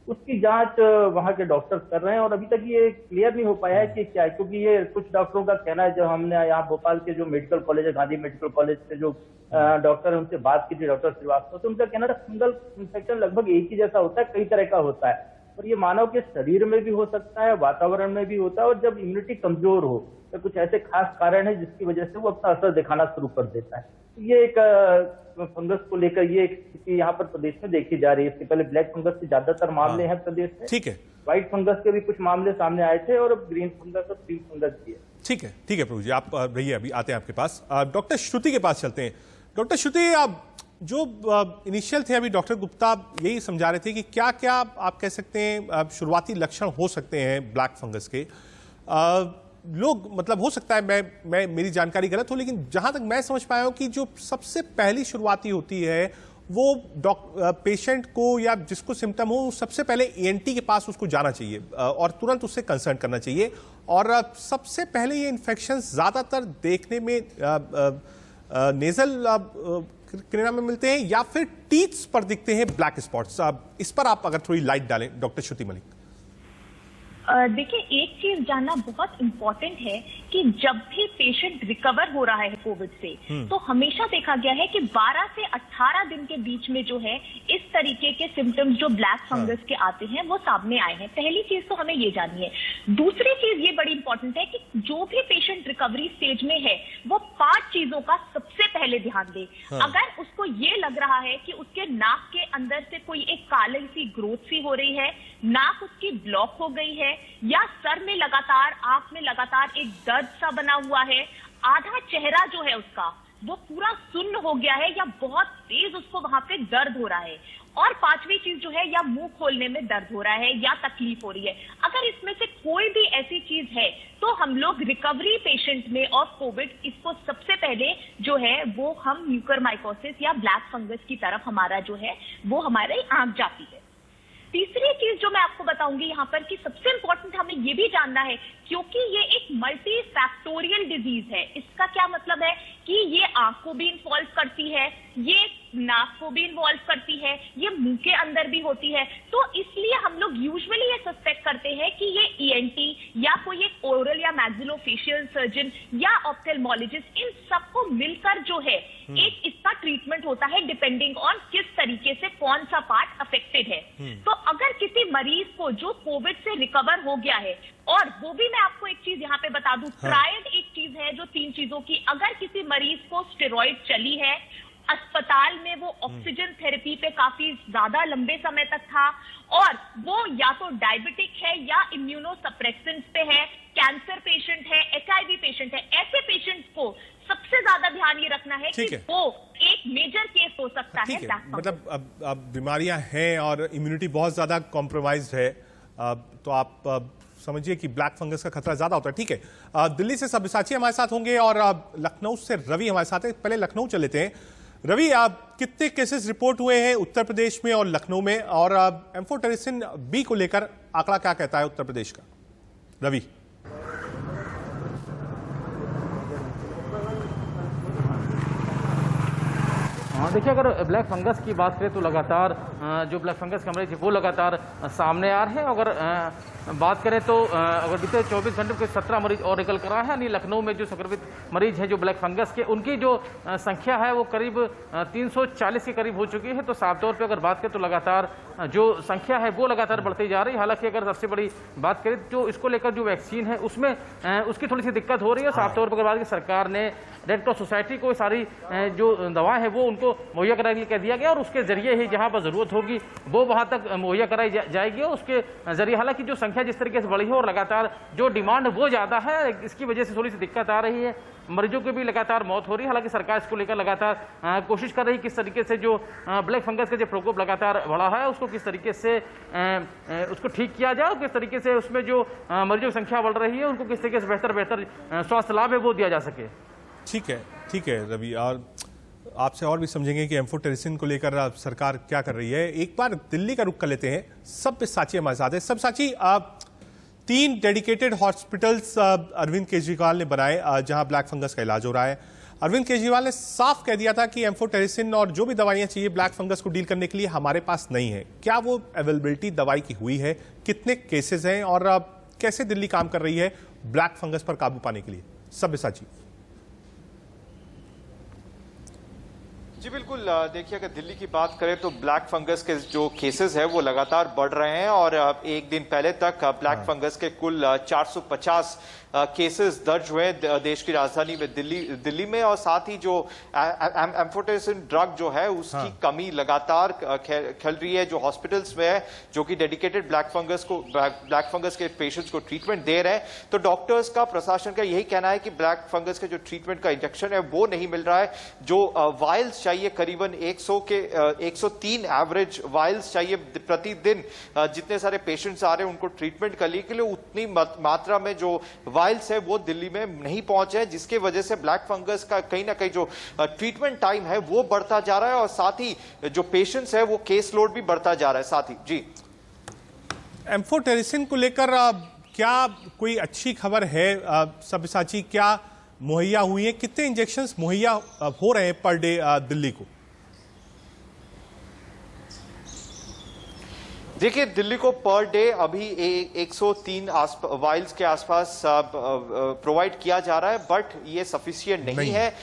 उसकी जांच वहां के डॉक्टर कर रहे हैं और अभी तक ये क्लियर नहीं हो पाया है कि क्या है, क्योंकि ये कुछ डॉक्टरों का कहना है। जो हमने यहाँ भोपाल के जो मेडिकल कॉलेज है, गांधी मेडिकल कॉलेज से जो डॉक्टर है उनसे बात की थी, डॉक्टर श्रीवास्तव, तो उनका कहना था फंगल इन्फेक्शन लगभग एक ही जैसा होता है, कई तरह का होता है और ये मानव के शरीर में भी हो सकता है, वातावरण में भी होता है और जब इम्यूनिटी कमजोर हो तो कुछ ऐसे खास कारण है जिसकी वजह से वो अपना असर दिखाना शुरू कर देता है। ये एक फंगस को लेकर ये एक स्थिति यहाँ पर प्रदेश में देखी जा रही है। इससे पहले ब्लैक फंगस के ज्यादातर मामले हैं प्रदेश में। ठीक है। व्हाइट फंगस के भी कुछ मामले सामने आए थे और अब ग्रीन फंगस और क्रीम फंगस भी है। ठीक है प्रभु जी, आप रहिए, अभी आते हैं आपके पास। डॉक्टर श्रुति के पास चलते हैं। डॉक्टर श्रुति, जो इनिशियल थे, अभी डॉक्टर गुप्ता यही समझा रहे थे कि क्या क्या आप कह सकते हैं शुरुआती लक्षण हो सकते हैं ब्लैक फंगस के। लोग, मतलब हो सकता है मैं मेरी जानकारी गलत हो, लेकिन जहां तक मैं समझ पाया हूं कि जो सबसे पहली शुरुआती होती है वो पेशेंट को या जिसको सिम्टम हो सबसे पहले ENT के पास उसको जाना चाहिए और तुरंत उससे कंसर्न करना चाहिए। और सबसे पहले ये इन्फेक्शन ज्यादातर देखने में नेजल क्रेना में मिलते हैं या फिर टीथ्स पर दिखते हैं ब्लैक स्पॉट्स। इस पर आप अगर थोड़ी लाइट डालें डॉक्टर श्रुति मलिक। देखिए, एक चीज जानना बहुत इम्पोर्टेंट है कि जब भी पेशेंट रिकवर हो रहा है कोविड से, तो हमेशा देखा गया है कि 12 से 18 दिन के बीच में जो है इस तरीके के सिम्टम्स जो ब्लैक फंगस के आते हैं वो सामने आए हैं। पहली चीज तो हमें ये जाननी है। दूसरी चीज ये बड़ी इंपॉर्टेंट है कि जो भी पेशेंट रिकवरी स्टेज में है वो 5 चीजों का सबसे पहले ध्यान दे। अगर उसको ये लग रहा है कि उसके नाक के अंदर से कोई एक काली सी ग्रोथ सी हो रही है, नाक उसकी ब्लॉक हो गई है या सर में लगातार, आंख में लगातार एक दर्द सा बना हुआ है, आधा चेहरा जो है उसका वो पूरा सुन्न हो गया है या बहुत तेज उसको वहां पे दर्द हो रहा है, और 5वीं चीज जो है या मुंह खोलने में दर्द हो रहा है या तकलीफ हो रही है। अगर इसमें से कोई भी ऐसी चीज है तो हम लोग रिकवरी पेशेंट में ऑफ कोविड इसको सबसे पहले जो है वो हम म्यूकरमाइकोसिस या ब्लैक फंगस की तरफ हमारा जो है वो हमारी आंख जाती है। तीसरी चीज जो मैं आपको बताऊंगी यहाँ पर कि सबसे इंपॉर्टेंट हमें ये भी जानना है, क्योंकि ये एक मल्टी फैक्टोरियल डिजीज है। इसका क्या मतलब है कि ये आंख को भी इन्वॉल्व करती है, ये नाक को भी इन्वॉल्व करती है, ये मुंह के अंदर भी होती है। तो इसलिए हम लोग यूजुअली ये सस्पेक्ट करते हैं कि ये ENT या कोई एक ओरल या मैक्सिलोफेशियल सर्जन या ऑप्थेल्मोलॉजिस्ट, इन सबको मिलकर जो है एक इसका ट्रीटमेंट होता है डिपेंडिंग ऑन किस तरीके से कौन सा पार्ट अफेक्टेड है। तो अगर किसी मरीज को जो कोविड से रिकवर हो गया है, और वो भी मैं आपको एक चीज यहाँ पे बता दूं, ट्रायड एक चीज है जो 3 चीजों की, अगर किसी मरीज को स्टेरॉइड चली है, अस्पताल में वो ऑक्सीजन थेरेपी पे काफी ज्यादा लंबे समय तक था, और वो या तो डायबिटिक है या इम्यूनो सप्रेसेंट्स पे है, कैंसर पेशेंट है, HIV पेशेंट है। ऐसे पेशेंट्स को सबसे ज्यादा ध्यान ये रखना है कि वो एक मेजर केस हो सकता है ब्लैक फंगस। मतलब अब बीमारियां हैं और इम्यूनिटी बहुत ज्यादा कॉम्प्रोमाइज्ड है, तो आप समझिए कि ब्लैक फंगस का खतरा ज्यादा होता है। ठीक है, दिल्ली से सब्यसाची हमारे साथ होंगे और लखनऊ से रवि हमारे साथ है। पहले लखनऊ चले थे। रवि, कितने केसेस रिपोर्ट हुए हैं उत्तर प्रदेश में और लखनऊ में, और एम्फोटेरिसिन बी को लेकर आंकड़ा क्या कहता है उत्तर प्रदेश का? रवि। देखिए, अगर ब्लैक फंगस की बात करें तो लगातार जो ब्लैक फंगस के मरीज है वो लगातार सामने आ रहे हैं। अगर बात करें तो अगर बीते 24 घंटे के 17 मरीज और निकल कर आए हैं, यानी लखनऊ में जो संक्रमित मरीज है जो ब्लैक फंगस के, उनकी जो संख्या है वो करीब 340 के करीब हो चुकी है। तो साफ तौर पे अगर बात करें तो लगातार जो संख्या है वो लगातार बढ़ती जा रही है। हालांकि अगर सबसे बड़ी बात करें तो इसको लेकर जो वैक्सीन है उसमें उसकी थोड़ी सी दिक्कत हो रही है। साफ तौर पर अगर बात करें, सरकार ने रेड क्रॉस सोसाइटी को सारी जो दवाएं हैं वो उनको मुहैया कराने के लिए कह दिया गया, और उसके जरिए ही जहां पर जरूरत होगी वो वहां तक मुहैया कराई जाएगी। और उसके जरिए हालांकि जो संख्या जिस तरीके से बढ़ी है और लगातार जो डिमांड वो ज्यादा है, इसकी वजह से थोड़ी सी दिक्कत आ रही है। मरीजों की भी लगातार मौत हो रही है। हालांकि सरकार इसको लेकर लगातार कोशिश कर रही है किस तरीके से जो ब्लैक फंगस का जो प्रकोप लगातार बढ़ा है उसको किस तरीके से उसको ठीक किया जाए, और किस तरीके से उसमें जो मरीजों की संख्या बढ़ रही है उनको किस तरीके से बेहतर स्वास्थ्य लाभ है वो दिया जा सके। ठीक है रवि, और आपसे और भी समझेंगे कि एम्फोटेरिसिन को लेकर सरकार क्या कर रही है। एक बार दिल्ली का रुख कर लेते हैं। सब्यसाची हमारे साथ है। सब्यसाची, 3 डेडिकेटेड हॉस्पिटल्स अरविंद केजरीवाल ने बनाए जहां ब्लैक फंगस का इलाज हो रहा है। अरविंद केजरीवाल ने साफ कह दिया था कि एम्फोटेरिसिन और जो भी दवाइयां चाहिए ब्लैक फंगस को डील करने के लिए हमारे पास नहीं है। क्या वो अवेलेबिलिटी दवाई की हुई है? कितने केसेस हैं और कैसे दिल्ली काम कर रही है ब्लैक फंगस पर काबू पाने के लिए? सब्यसाची। जी बिल्कुल, देखिए अगर दिल्ली की बात करें तो ब्लैक फंगस के जो केसेस है वो लगातार बढ़ रहे हैं, और एक दिन पहले तक ब्लैक फंगस के कुल 450 केसेस दर्ज हुए देश की राजधानी में दिल्ली में। और साथ ही जो एम्फोटेरिसिन ड्रग जो है उसकी कमी लगातार खल रही है जो हॉस्पिटल्स में है, जो कि डेडिकेटेड ब्लैक फंगस के पेशेंट्स को ट्रीटमेंट दे रहे हैं। तो डॉक्टर्स का, प्रशासन का यही कहना है कि ब्लैक फंगस के जो ट्रीटमेंट का इंजेक्शन है वो नहीं मिल रहा है। जो वायल्स चाहिए, करीबन 103 एवरेज वायल्स चाहिए प्रतिदिन, जितने सारे पेशेंट्स आ रहे हैं उनको ट्रीटमेंट करने के लिए, उतनी मात्रा में जो वायल्स है वो दिल्ली में नहीं पहुंचे हैं, जिसके वजह से ब्लैक फंगस का कहीं ना कहीं जो ट्रीटमेंट टाइम है वो बढ़ता जा रहा है, और साथ ही जो पेशेंट्स है वो केस लोड भी बढ़ता जा रहा है। साथ ही जी, एम्फोटेरिसिन को लेकर क्या कोई अच्छी खबर है सब्यसाची? क्या मुहैया हुई है? कितने इंजेक्शंस मुहैया हो रहे हैं पर डे दिल्ली को? देखिए, दिल्ली को पर डे अभी 103 वाइल्स के आसपास प्रोवाइड किया जा रहा है, बट ये सफिशिएंट नहीं है।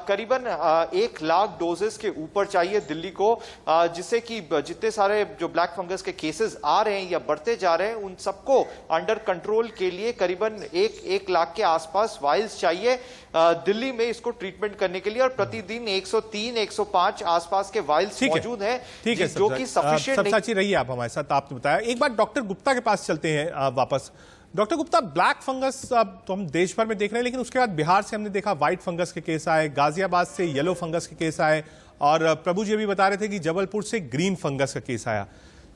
करीबन 1 लाख डोजेस के ऊपर चाहिए दिल्ली को, जिससे कि जितने सारे जो ब्लैक फंगस के केसेस आ रहे हैं या बढ़ते जा रहे हैं उन सबको अंडर कंट्रोल के लिए करीबन 1 लाख के आसपास वाइल्स चाहिए दिल्ली में इसको ट्रीटमेंट करने के लिए, और प्रतिदिन 103-105 आसपास के वाइल्स मौजूद हैं, जो कि सफिशिएंट नहीं। सब्यसाची रही आप हमारे साथ, आपने बताया। एक बार डॉक्टर गुप्ता के पास चलते हैं वापस। डॉक्टर गुप्ता, ब्लैक फंगस तो हम देश भर में देख रहे हैं, लेकिन उसके बाद बिहार से हमने देखा व्हाइट फंगस के केस आए, गाजियाबाद से येलो फंगस के केस आए, और प्रभु जी भी बता रहे थे कि जबलपुर से ग्रीन फंगस का केस आया।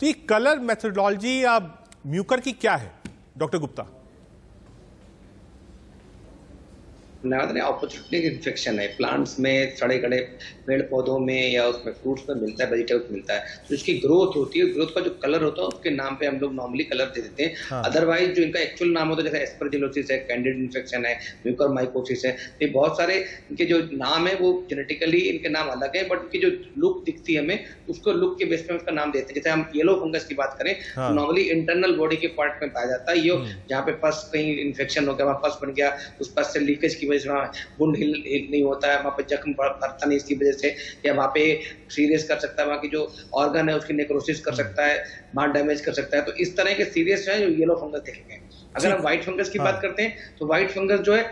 तो ये कलर मेथोडोलॉजी या म्यूकर की क्या है डॉक्टर गुप्ता? ऑपॉर्चुनिटी इन्फेक्शन है। प्लांट्स में, सड़े गड़े पेड़ पौधों में या उसमें फ्रूट्स में मिलता है, वेजिटेबल्स मिलता है, तो इसकी ग्रोथ होती है। ग्रोथ का जो कलर होता है उसके नाम पे हम लोग नॉर्मली कलर दे देते हैं। अदरवाइज जो इनका एक्चुअल नाम होता है, जैसे एस्परजिलोसिस है, कैंडिड इन्फेक्शन है, म्यूकरमाइकोसिस है, ये बहुत सारे इनके जो नाम है वो जेनेटिकली इनके नाम अलग है, बट इनकी जो लुक दिखती है हमें, उसको लुक के बेस पे उसका नाम देते हैं। जैसे हम येलो फंगस की बात करें तो नॉर्मली इंटरनल बॉडी के पार्ट में पाया जाता है। ये जहाँ पे पस कहीं इन्फेक्शन हो गया, वहाँ पस बन गया, उस पस से लीकेज की वजह से वहाँ वुंड हिल नहीं होता है, वहाँ पे जख्म बढ़ता नहीं इसकी वजह से, या वहाँ पे सीरियस कर सकता है, वहाँ की जो ऑर्गन है उसकी नेक्रोसिस कर सकता है, मार डैमेज कर सकता है। तो इस तरह के सीरियस है जो येलो फंगस देखेंगे। अगर हम व्हाइट फंगस की बात करते हैं तो व्हाइट फंगस जो है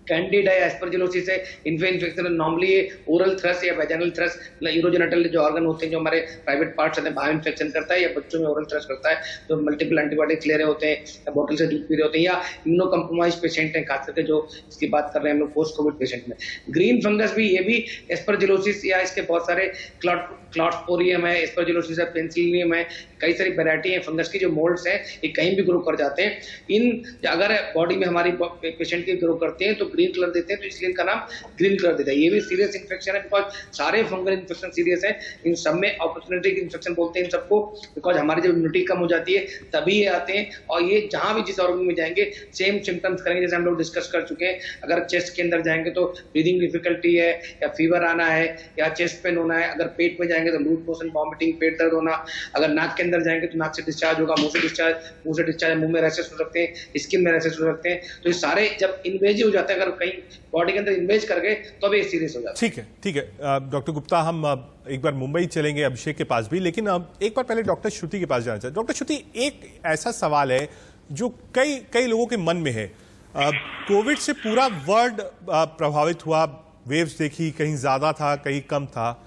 कैंडिड है, एस्परजिलोसिस है, इन्फेक्शन नॉर्मली ओरल थ्रस या वेजाइनल थ्रस, यूरोजेनिटल जो ऑर्गन होते हैं जो हमारे प्राइवेट पार्ट्स होते हैं, बायो इन्फेक्शन करता है या बच्चों में ओरल थ्रस करता है, तो मल्टीपल एंटीबायोटिक्स ले रहे होते हैं या बोतल से दूध पी रहे होते हैं, या इम्यूनो कम्प्रोमाइज पेशेंट हैं, खास करके जो इसकी बात कर रहे हैं हम लोग पोस्ट कोविड पेशेंट में। ग्रीन फंगस भी, ये भी एस्परजिलोसिस या इसके बहुत सारे क्लॉस्ट्रिडियम है, एस्परजिलोसिस है, पेनिसिलियम है, कई सारी वैरायटी है फंगस की जो मोल्ड्स हैं, ये कहीं भी ग्रो कर जाते हैं। इन अगर बॉडी में हमारी पेशेंट के ग्रो करते हैं तो ग्रीन कलर देते हैं, तो इसलिए इनका नाम ग्रीन कलर देता है। ये भी सीरियस इन्फेक्शन है, बिकॉज सारे फंगल इन्फेक्शन सीरियस है। इन सब में अपॉर्चुनिटी इन्फेक्शन बोलते हैं इन सबको, बिकॉज हमारी जब इम्यूनिटी कम हो जाती है तभी ये आते हैं, और ये जहां भी जिस ऑर्गन में जाएंगे सेम सिम्टम्स करेंगे, जैसे हम लोग डिस्कस कर चुके हैं। अगर चेस्ट के अंदर जाएंगे तो ब्रीदिंग डिफिकल्टी है या फीवर आना है या चेस्ट पेन होना है, अगर पेट में जाएंगे तो लूज मोशन, वॉमिटिंग, पेट दर्द होना, अगर नाक के अंदर जाएंगे तो नाक से डिस्चार्ज होगा, मुंह से डिस्चार्ज, मुंह में रैशेस हो सकते हैं, स्किन में रैशेस हो सकते हैं। तो ये सारे जब इन्वेजिव हो जाते हैं, अगर कहीं बॉडी के अंदर इन्वेज कर गए तो भी सीरियस हो जाता है। ठीक है डॉक्टर गुप्ता, हम एक बार मुंबई चलेंगे अभिषेक के पास भी, लेकिन एक बार पहले डॉक्टर श्रुति के पास जाना चाहते हैं। डॉक्टर श्रुति, एक ऐसा सवाल है जो कई लोगों के मन में है। कोविड से पूरा वर्ल्ड प्रभावित हुआ, वेव्स देखी, कहीं ज्यादा था कहीं कम था।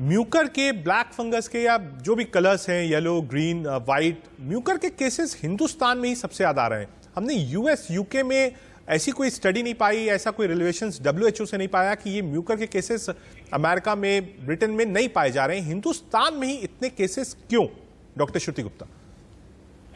म्यूकर के, ब्लैक फंगस के या जो भी कलर्स हैं, येलो, ग्रीन, वाइट, म्यूकर के केसेस हिंदुस्तान में ही सबसे ज्यादा आ रहे हैं। हमने यूएस, यूके में ऐसी कोई स्टडी नहीं पाई, ऐसा कोई रिलेवेशंस WHO से नहीं पाया कि ये म्यूकर के केसेस अमेरिका में, ब्रिटेन में नहीं पाए जा रहे हैं। हिंदुस्तान में ही इतने केसेस क्यों? डॉक्टर श्रुति गुप्ता।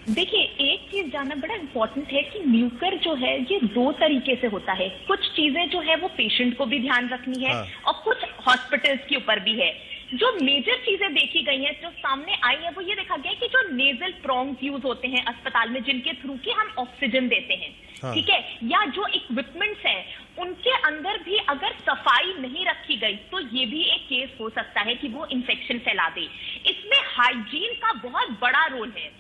देखिए, एक चीज जानना बड़ा इम्पोर्टेंट है कि म्यूकर जो है ये दो तरीके से होता है। कुछ चीजें जो है वो पेशेंट को भी ध्यान रखनी है और कुछ हॉस्पिटल्स के ऊपर भी है। जो मेजर चीजें देखी गई हैं, जो सामने आई है, वो ये देखा गया कि जो नेजल प्रॉन्ग्स यूज होते हैं अस्पताल में, जिनके थ्रू के हम ऑक्सीजन देते हैं, ठीक है, या जो इक्विपमेंट्स हैं, उनके अंदर भी अगर सफाई नहीं रखी गई तो ये भी एक केस हो सकता है कि वो इन्फेक्शन फैला दे। इसमें हाइजीन का बहुत बड़ा रोल है,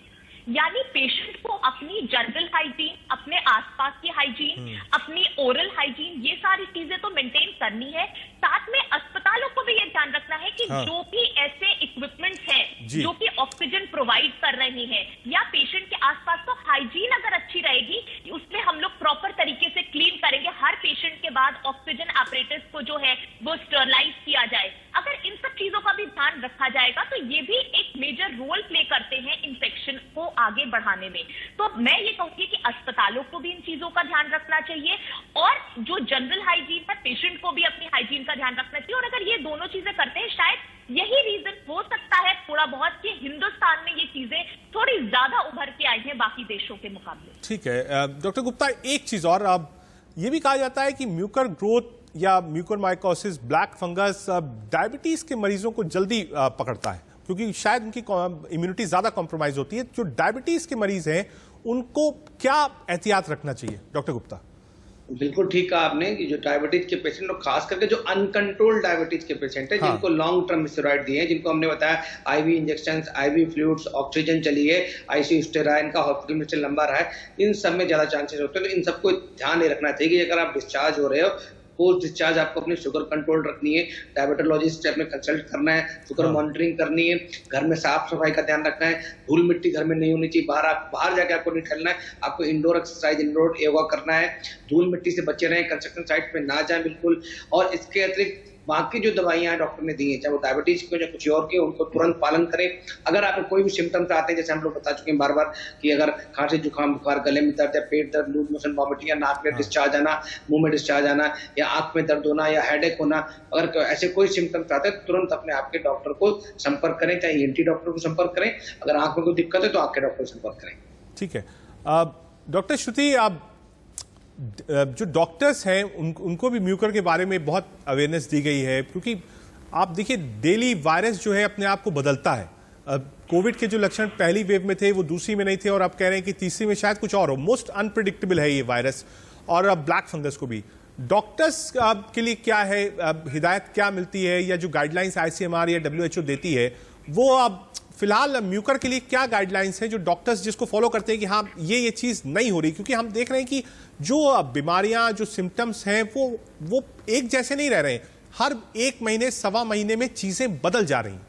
यानी पेशेंट को अपनी जनरल हाइजीन, अपने आसपास की हाइजीन, अपनी ओरल हाइजीन, ये सारी चीजें तो मेंटेन करनी है। साथ में अस्पतालों को भी ये ध्यान रखना है कि जो भी ऐसे इक्विपमेंट्स हैं जो कि ऑक्सीजन प्रोवाइड कर रहे हैं या पेशेंट के आसपास, तो हाइजीन अगर अच्छी रहेगी, उसमें हम लोग प्रॉपर तरीके से क्लीन करेंगे। हर पेशेंट के बाद ऑक्सीजन ऑपरेटर्स को जो है वो स्टरलाइज किया जाए। अगर इन सब चीजों का भी ध्यान रखा जाएगा तो ये भी एक मेजर रोल प्ले करते हैं इन्फेक्शन को आगे बढ़ाने में। तो मैं ये कहूंगी कि अस्पतालों को भी इन चीजों का ध्यान रखना चाहिए और जो जनरल हाइजीन है, पेशेंट को भी अपनी हाइजीन का ध्यान रखना चाहिए। और अगर ये दोनों चीजें करते हैं, शायद यही रीजन हो सकता है थोड़ा बहुत कि हिंदुस्तान में ये चीजें थोड़ी ज्यादा उभर के आई हैं बाकी देशों के मुकाबले। ठीक है डॉक्टर गुप्ता, एक चीज और, अब ये भी कहा जाता है कि म्यूकर ग्रोथ या म्यूकोरमाइकोसिस, ब्लैक फंगस डायबिटीज के मरीजों को जल्दी पकड़ता है, क्योंकि शायद उनकी इम्यूनिटी ज्यादा कॉम्प्रोमाइज होती है। जो डायबिटीज के मरीज हैं उनको क्या एहतियात रखना चाहिए? डॉक्टर गुप्ता। बिल्कुल ठीक कहा आपने कि जो डायबिटीज के पेशेंट और खास करके जो अनकंट्रोल्ड डायबिटीज के पेशेंट है, जिनको लॉन्ग टर्म स्टेरॉइड दिए हैं, जिनको हमने बताया IV injections, IV fluids, oxygen चली है, आईसीयू स्टे, इनका हॉस्पिटल में लंबा रहा है, इन सब में ज्यादा चांसेस होते हैं। तो इन सबको ध्यान नहीं रखना चाहिए कि अगर आप डिस्चार्ज हो रहे हो, पोस्ट डिस्चार्ज आपको अपनी शुगर कंट्रोल रखनी है, डायबिटोलॉजिस्ट से अपने कंसल्ट करना है, शुगर मॉनिटरिंग करनी है, घर में साफ सफाई का ध्यान रखना है, धूल मिट्टी घर में नहीं होनी चाहिए, बाहर जाके आपको नहीं टहलना है, आपको इंडोर एक्सरसाइज, इंडोर योगा करना है, धूल मिट्टी से बचे रहें, कंस्ट्रक्शन साइट पे ना जाए बिल्कुल। और इसके अतिरिक्त बाकी जो दवाइयां डॉक्टर ने दी हैं, चाहे वो डायबिटीज के या कुछ और के, उनको तुरंत पालन करें। अगर आपको कोई भी सिम्टम्स आते हैं, जैसे हम लोग बता चुके हैं बार बार कि अगर खांसी, जुकाम, बुखार, गले में दर्द या पेट दर्द, लूज मोशन, वॉमिटिंग या नाक में डिस्चार्ज आना, मुंह में डिस्चार्ज आना या आंख में दर्द होना या हेडेक होना, अगर ऐसे कोई सिम्टम्स आते हैं, तुरंत अपने आपके डॉक्टर को संपर्क करें, चाहे ENT डॉक्टर को संपर्क करें। अगर आंख में कोई दिक्कत है तो आंख के डॉक्टर को संपर्क करें। ठीक है डॉक्टर श्रुति, आप जो डॉक्टर्स हैं उनको भी म्यूकर के बारे में बहुत अवेयरनेस दी गई है, क्योंकि आप देखिए डेली वायरस जो है अपने आप को बदलता है। कोविड के जो लक्षण पहली वेव में थे वो दूसरी में नहीं थे, और आप कह रहे हैं कि तीसरी में शायद कुछ और हो। मोस्ट अनप्रिडिक्टेबल है ये वायरस, और ब्लैक फंगस को भी। डॉक्टर्स के लिए क्या है हिदायत, क्या मिलती है, या जो गाइडलाइंस ICMR या WHO देती है, वो अब फिलहाल म्यूकर के लिए क्या गाइडलाइंस हैं जो डॉक्टर्स जिसको फॉलो करते हैं कि हाँ ये चीज नहीं हो रही? क्योंकि हम देख रहे हैं कि जो बीमारियां, जो सिम्टम्स हैं वो एक जैसे नहीं रह रहे हैं। हर 1 महीने, 1.25 महीने में चीजें बदल जा रही हैं।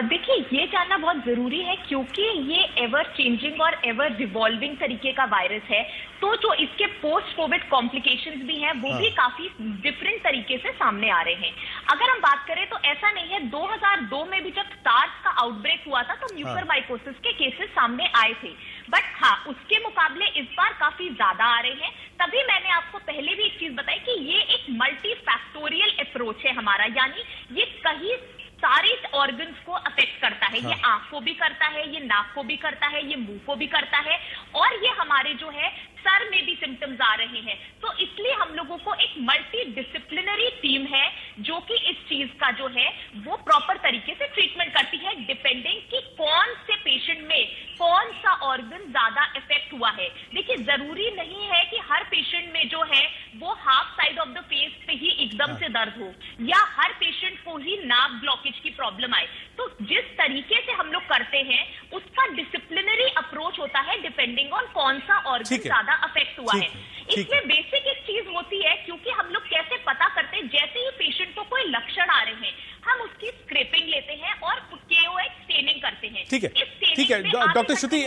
देखिए, ये जानना बहुत जरूरी है क्योंकि ये एवर चेंजिंग और एवर रिवॉल्विंग तरीके का वायरस है, तो जो इसके पोस्ट कोविड कॉम्प्लिकेशंस भी हैं वो भी काफी डिफरेंट तरीके से सामने आ रहे हैं। अगर हम बात करें तो ऐसा नहीं है, 2002 में भी जब सार्स का आउटब्रेक हुआ था तो म्यूकरमाइकोसिस के केसेस सामने आए थे, बट हाँ उसके मुकाबले इस बार काफी ज्यादा आ रहे हैं। तभी मैंने आपको पहले भी एक चीज बताई कि ये एक मल्टी फैक्टोरियल अप्रोच है हमारा, यानी ये कहीं सारे ऑर्गन्स को अफेक्ट करता है। ये आंख को भी करता है, ये नाक को भी करता है, ये मुंह को भी करता है, और ये हमारे जो है सर में भी सिम्टम्स आ रहे हैं। तो इसलिए हम लोगों को एक मल्टी डिसिप्लिनरी टीम है जो कि इस चीज का जो है वो प्रॉपर तरीके से ट्रीटमेंट करती है, डिपेंडिंग कि कौन से पेशेंट में कौन सा ऑर्गन ज्यादा इफेक्ट हुआ है। देखिए, जरूरी नहीं है कि हर पेशेंट में जो है वो half side of the face पे ही एकदम से दर्द हो, या हर पेशेंट को ही नाक ब्लॉकेज की प्रॉब्लम आए। तो जिस तरीके से हम लोग करते हैं उसका डिसिप्लिनरी अप्रोच होता है, डिपेंडिंग ऑन कौन सा ऑर्गन ज्यादा अफेक्ट हुआ है। इसमें बेसिक एक चीज होती है, क्योंकि हम लोग कैसे पता करते हैं, जैसे ही पेशेंट को कोई लक्षण आ रहे हैं हम उसकी स्क्रैपिंग लेते हैं और KOH स्टेनिंग करते हैं। ठीक है, ठीक है डॉक्टर श्रुति,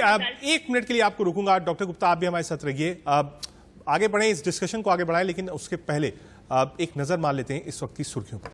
1 मिनट के लिए आपको रुकूंगा। डॉक्टर गुप्ता, आप भी हमारे साथ रहिए, आगे बढ़े, इस डिस्कशन को आगे बढ़ाएं, लेकिन उसके पहले एक नजर मार लेते हैं इस वक्त की सुर्खियों पर।